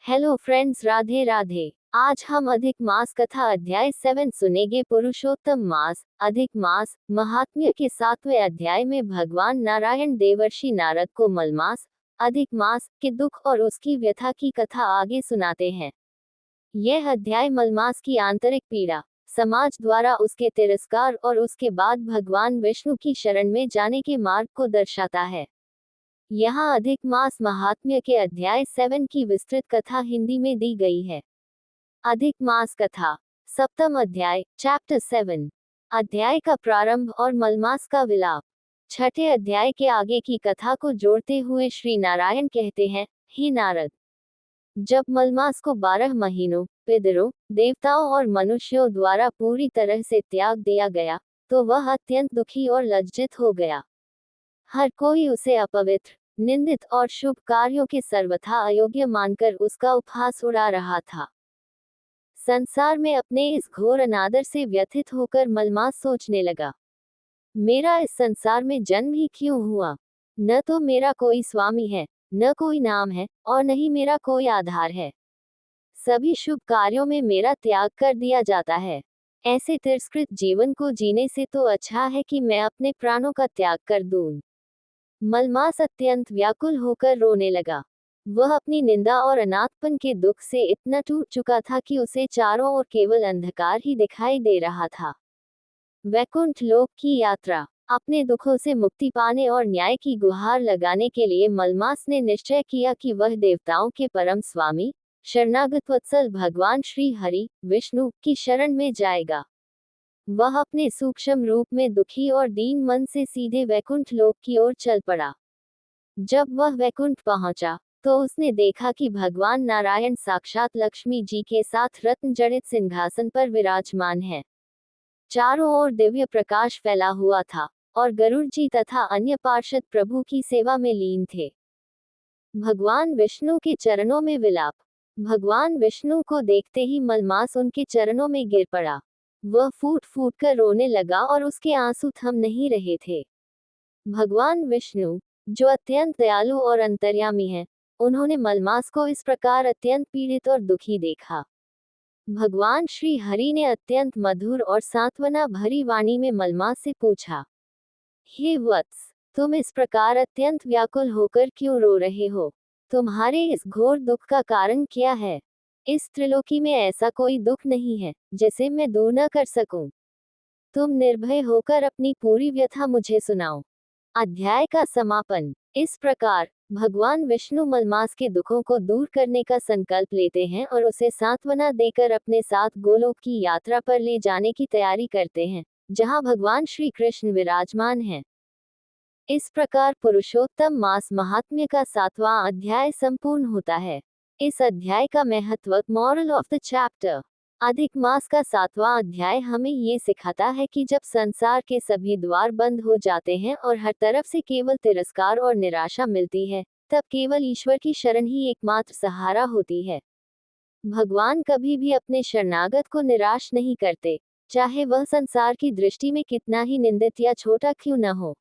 Hello friends, Radhe Radhe. आज हम अधिक मास कथा अध्याय 7 सुनेंगे। पुरुषोत्तम मास, अधिक मास महात्म्य के 7वें अध्याय में भगवान नारायण देवर्षि नारद को मलमास, अधिक मास के दुख और उसकी व्यथा की कथा आगे सुनाते हैं। यह अध्याय मलमास की आंतरिक पीड़ा, समाज द्वारा उसके तिरस्कार और उसके बाद भगवान विष्णु की शरण में जाने के मार्ग को दर्शाता है। यहाँ अधिक मास महात्म्य के अध्याय 7 की विस्तृत कथा हिंदी में दी गई है। अधिक मास कथा, सप्तम अध्याय, चैप्टर 7। अध्याय का प्रारंभ और मलमास का विलाप। छठे अध्याय के आगे की कथा को जोड़ते हुए श्री नारायण कहते हैं, हे नारद, जब मलमास को 12 महीनों पितरों, देवताओं और मनुष्यों द्वारा पूरी तरह से त्याग दिया गया, तो वह अत्यंत दुखी और लज्जित हो गया। हर कोई उसे अपवित्र, निंदित और शुभ कार्यों के सर्वथा अयोग्य मानकर उसका उपहास उड़ा रहा था। संसार में अपने इस घोर अनादर से व्यथित होकर मलमास सोचने लगा, मेरा इस संसार में जन्म ही क्यों हुआ? न तो मेरा कोई स्वामी है, न कोई नाम है, और न ही मेरा कोई आधार है। सभी शुभ कार्यों में मेरा त्याग कर दिया जाता है। ऐसे तिरस्कृत जीवन को जीने से तो अच्छा है कि मैं अपने प्राणों का त्याग कर दूं। मलमास अत्यंत व्याकुल होकर रोने लगा। वह अपनी निंदा और अनाथपन के दुख से इतना टूट चुका था कि उसे चारों ओर केवल अंधकार ही दिखाई दे रहा था। वैकुंठ लोक की यात्रा। अपने दुखों से मुक्ति पाने और न्याय की गुहार लगाने के लिए मलमास ने निश्चय किया कि वह देवताओं के परम स्वामी, शरणागत वत्सल भगवान श्री हरि विष्णु की शरण में जाएगा। वह अपने सूक्ष्म रूप में दुखी और दीन मन से सीधे वैकुंठ लोक की ओर चल पड़ा। जब वह वैकुंठ पहुंचा, तो उसने देखा कि भगवान नारायण साक्षात लक्ष्मी जी के साथ रत्न जड़ित सिंहासन पर विराजमान है। चारों ओर दिव्य प्रकाश फैला हुआ था, और गरुड़ जी तथा अन्य पार्षद प्रभु की सेवा में लीन थे। भगवान विष्णु के चरणों में विलाप। भगवान विष्णु को देखते ही मलमास उनके चरणों में गिर पड़ा। वह फूट फूट कर रोने लगा और उसके आंसू थम नहीं रहे थे। भगवान विष्णु, जो अत्यंत दयालु और अंतर्यामी हैं, उन्होंने मलमास को इस प्रकार अत्यंत पीड़ित और दुखी देखा। भगवान श्री हरि ने अत्यंत मधुर और सांत्वना भरी वाणी में मलमास से पूछा, हे वत्स, तुम इस प्रकार अत्यंत व्याकुल होकर क्यों रो रहे हो? तुम्हारे इस घोर दुख का कारण क्या है? इस त्रिलोकी में ऐसा कोई दुख नहीं है जिसे मैं दूर न कर सकूं। तुम निर्भय होकर अपनी पूरी व्यथा मुझे सुनाओ। अध्याय का समापन। इस प्रकार भगवान विष्णु मलमास के दुखों को दूर करने का संकल्प लेते हैं और उसे सांत्वना देकर अपने साथ गोलोक की यात्रा पर ले जाने की तैयारी करते हैं, जहां भगवान श्री कृष्ण विराजमान हैं। इस प्रकार पुरुषोत्तम मास महात्म्य का 7वां अध्याय संपूर्ण होता है। इस अध्याय का महत्व, मॉरल ऑफ द चैप्टर। अधिक मास का 7वां अध्याय हमें ये सिखाता है कि जब संसार के सभी द्वार बंद हो जाते हैं और हर तरफ से केवल तिरस्कार और निराशा मिलती है, तब केवल ईश्वर की शरण ही एकमात्र सहारा होती है। भगवान कभी भी अपने शरणागत को निराश नहीं करते, चाहे वह संसार की दृष्टि में कितना ही निंदित या छोटा क्यों न हो।